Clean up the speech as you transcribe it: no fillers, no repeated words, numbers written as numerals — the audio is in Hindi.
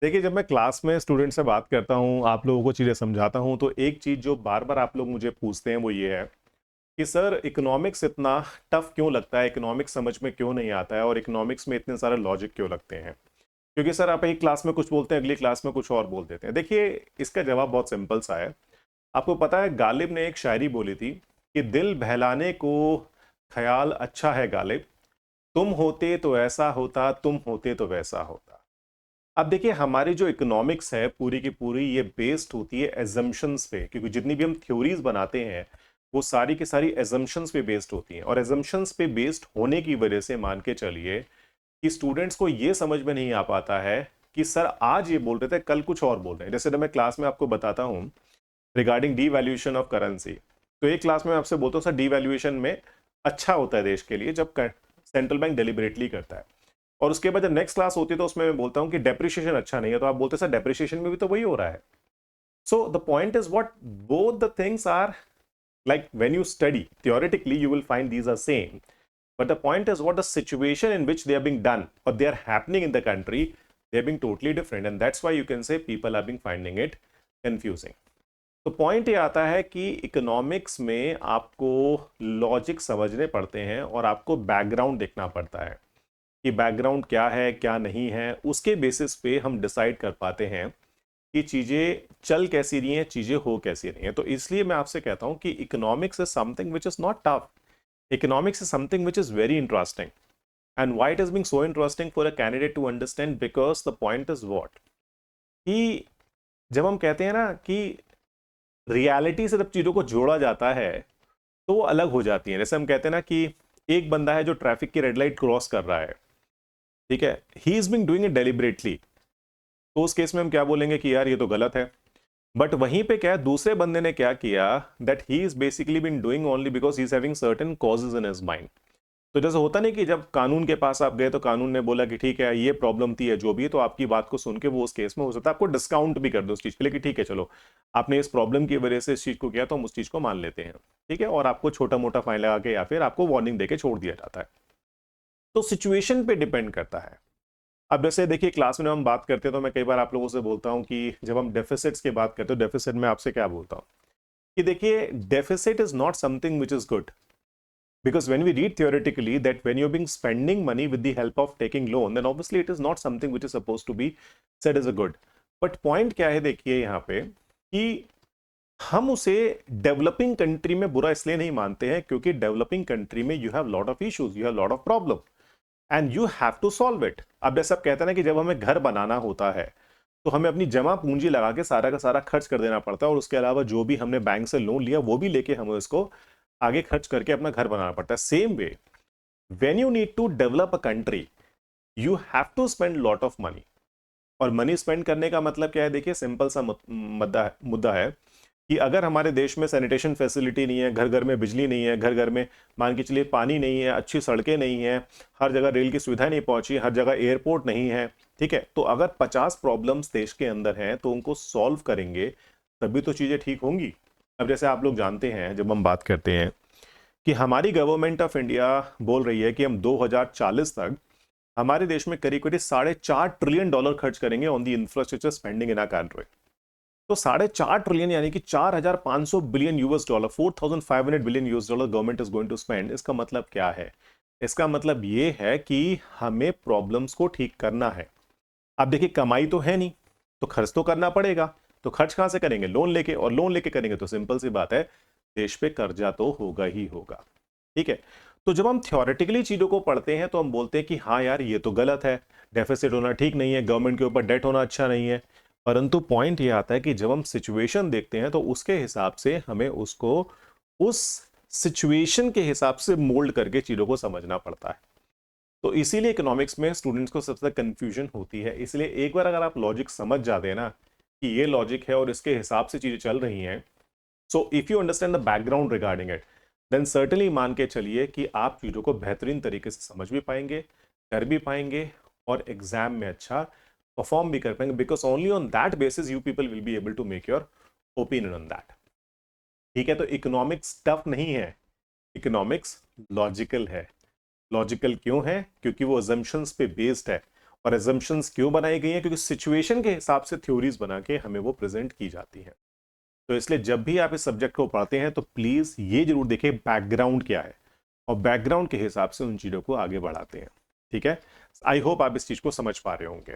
देखिए, जब मैं क्लास में स्टूडेंट से बात करता हूँ, आप लोगों को चीज़ें समझाता हूँ, तो एक चीज़ जो बार बार आप लोग मुझे पूछते हैं वो ये है कि सर इकोनॉमिक्स इतना टफ क्यों लगता है, इकोनॉमिक्स समझ में क्यों नहीं आता है और इकोनॉमिक्स में इतने सारे लॉजिक क्यों लगते हैं। क्योंकि सर आप एक क्लास में कुछ बोलते हैं, अगली क्लास में कुछ और बोल देते हैं। देखिए, इसका जवाब बहुत सिंपल सा है। आपको पता है, गालिब ने एक शायरी बोली थी कि दिल बहलाने को ख्याल अच्छा है गालिब, तुम होते तो ऐसा होता, तुम होते तो वैसा होता। अब देखिए, हमारी जो इकोनॉमिक्स है पूरी की पूरी ये बेस्ड होती है एजम्पशंस पे, क्योंकि जितनी भी हम थ्योरीज बनाते हैं वो सारी की सारी एजम्पशंस पे बेस्ड होती हैं, और एजम्पशंस पे बेस्ड होने की वजह से मान के चलिए कि स्टूडेंट्स को ये समझ में नहीं आ पाता है कि सर आज ये बोल रहे थे, कल कुछ और बोल रहे हैं। जैसे जब मैं क्लास में आपको बताता हूँ रिगार्डिंग डीवैल्यूएशन ऑफ करेंसी, तो एक क्लास में आपसे बोलता हूँ सर डीवैल्यूएशन में अच्छा होता है देश के लिए जब सेंट्रल बैंक डेलिबरेटली करता है, और उसके बाद जब नेक्स्ट क्लास होती है तो उसमें मैं बोलता हूँ कि डेप्रिसिएशन अच्छा नहीं है, तो आप बोलते हैं सर डेप्रिसिएशन में भी तो वही हो रहा है। So the point is what both the things are, like when you study theoretically you will find these are same, but the point is what the situation in which they are being done or they are happening in the country, they are being totally different, and that's why you can say people are being finding it confusing. तो पॉइंट ये आता है कि इकोनॉमिक्स में आपको लॉजिक समझने पड़ते हैं और आपको बैकग्राउंड देखना पड़ता है कि बैकग्राउंड क्या है क्या नहीं है, उसके बेसिस पे हम डिसाइड कर पाते हैं कि चीजें चल कैसी रही हैं, चीजें हो कैसी रही हैं। तो इसलिए मैं आपसे कहता हूं कि economics is something which is not tough, economics is something which is very interesting. And why it is being so interesting for a candidate to understand, because the point is what कि जब हम कहते हैं ना कि रियलिटी से जब चीजों को जोड़ा जाता है तो वो अलग हो जाती है। जैसे हम कहते हैं ना कि एक बंदा है जो ट्रैफिक की रेड लाइट क्रॉस कर रहा है, ठीक है, he is being doing it deliberately, तो उस केस में हम क्या बोलेंगे कि यार ये तो गलत है। बट वहीं पे क्या है, दूसरे बंदे ने क्या किया, that he is basically been doing only because he is having certain causes in his mind. तो जैसे होता नहीं कि जब कानून के पास आप गए तो कानून ने बोला कि ठीक है ये प्रॉब्लम थी है जो भी है, तो आपकी बात को सुन के वो उस केस में हो सकता है आपको डिस्काउंट भी कर दो उस चीज के लिए कि ठीक है चलो आपने इस प्रॉब्लम की वजह से इस चीज को किया तो हम उस चीज को मान लेते हैं, ठीक है, और आपको छोटा मोटा फाइन लगा के या फिर आपको वार्निंग देके छोड़ दिया जाता है। तो सिचुएशन पे डिपेंड करता है। अब जैसे देखिए, क्लास में हम बात करते हैं तो मैं कई बार आप लोगों से बोलता हूं कि जब हम डेफिसिट्स की बात करते हो, डेफिसिट में आपसे क्या बोलता हूं कि देखिए deficit is not something which is good, because when we read theoretically that when you're being spending money with the help of taking loan, then obviously it is not something which is supposed to be said as a good. but point क्या है देखिए यहाँ पे कि हम उसे डेवलपिंग कंट्री में बुरा इसलिए नहीं मानते हैं क्योंकि डेवलपिंग कंट्री में you have lot of issues, you have lot of problem and you have to solve it. अब जैसे आप कहते हैं ना कि जब हमें घर बनाना होता है तो हमें अपनी जमा पूंजी लगा के सारा का सारा खर्च कर देना पड़ता है, और उसके अलावा जो भी हमने बैंक से लोन लिया वो भी लेके हमें इसको आगे खर्च करके अपना घर बनाना पड़ता है। Same way when you need to develop a country you have to spend lot of money. और मनी स्पेंड करने का मतलब क्या है, देखिए सिंपल सा मुद्दा है कि अगर हमारे देश में सैनिटेशन फैसिलिटी नहीं है, घर घर में बिजली नहीं है, घर घर में मान के चलिए पानी नहीं है, अच्छी सड़कें नहीं है, हर जगह रेल की सुविधा नहीं पहुंची, हर जगह एयरपोर्ट नहीं है, ठीक है, तो अगर 50 प्रॉब्लम्स देश के अंदर हैं तो उनको सॉल्व करेंगे तभी तो चीजें ठीक होंगी। अब जैसे आप लोग जानते हैं, जब हम बात करते हैं कि हमारी गवर्नमेंट ऑफ इंडिया बोल रही है कि हम 2040 तक हमारे देश में करीब करीब $4.5 ट्रिलियन खर्च करेंगे on the infrastructure spending in our country. तो 4.5 ट्रिलियन यानी कि 4,500 billion US dollar, 4,500 billion US dollar government is going to spend. इसका मतलब क्या है? इसका मतलब ये है कि हमें प्रॉब्लम्स को ठीक करना है। अब देखिए, कमाई तो है नहीं तो खर्च तो करना पड़ेगा, तो खर्च कहां से करेंगे? लोन लेके, और लोन लेके करेंगे तो सिंपल सी बात है, देश पे कर्जा तो होगा ही होगा, ठीक है। तो जब हम थ्योरेटिकली चीजों को पढ़ते हैं तो हम बोलते हैं कि हाँ यार ये तो गलत है, डेफिसिट होना ठीक नहीं है, गवर्नमेंट के ऊपर डेट होना अच्छा नहीं है। परंतु पॉइंट ये आता है कि जब हम सिचुएशन देखते हैं तो उसके हिसाब से हमें उसको उस सिचुएशन के हिसाब से मोल्ड करके चीजों को समझना पड़ता है। तो इसीलिए इकोनॉमिक्स में स्टूडेंट्स को सबसे कंफ्यूजन होती है। इसलिए एक बार अगर आप लॉजिक समझ जाते हैं ना कि ये लॉजिक है और इसके हिसाब से चीजें चल रही हैं, so if you understand the background regarding it, then certainly मान के चलिए कि आप चीजों को बेहतरीन तरीके से समझ भी पाएंगे, कर भी पाएंगे, और एग्जाम में अच्छा परफॉर्म भी कर पाएंगे, because only on that basis you people will be able to make your opinion on that. ठीक है, तो इकोनॉमिक्स टफ नहीं है, इकोनॉमिक्स लॉजिकल है। लॉजिकल क्यों है? क्योंकि वो अजम्पशंस पे बेस्ड है, और एजम्पशंस क्यों बनाई गई हैं? क्योंकि सिचुएशन के हिसाब से थ्योरीज बना के हमें वो प्रेजेंट की जाती हैं। तो इसलिए जब भी आप इस सब्जेक्ट को पढ़ते हैं तो प्लीज ये जरूर देखें बैकग्राउंड क्या है, और बैकग्राउंड के हिसाब से उन चीजों को आगे बढ़ाते हैं। ठीक है, आई होप आप इस चीज को समझ पा रहे होंगे।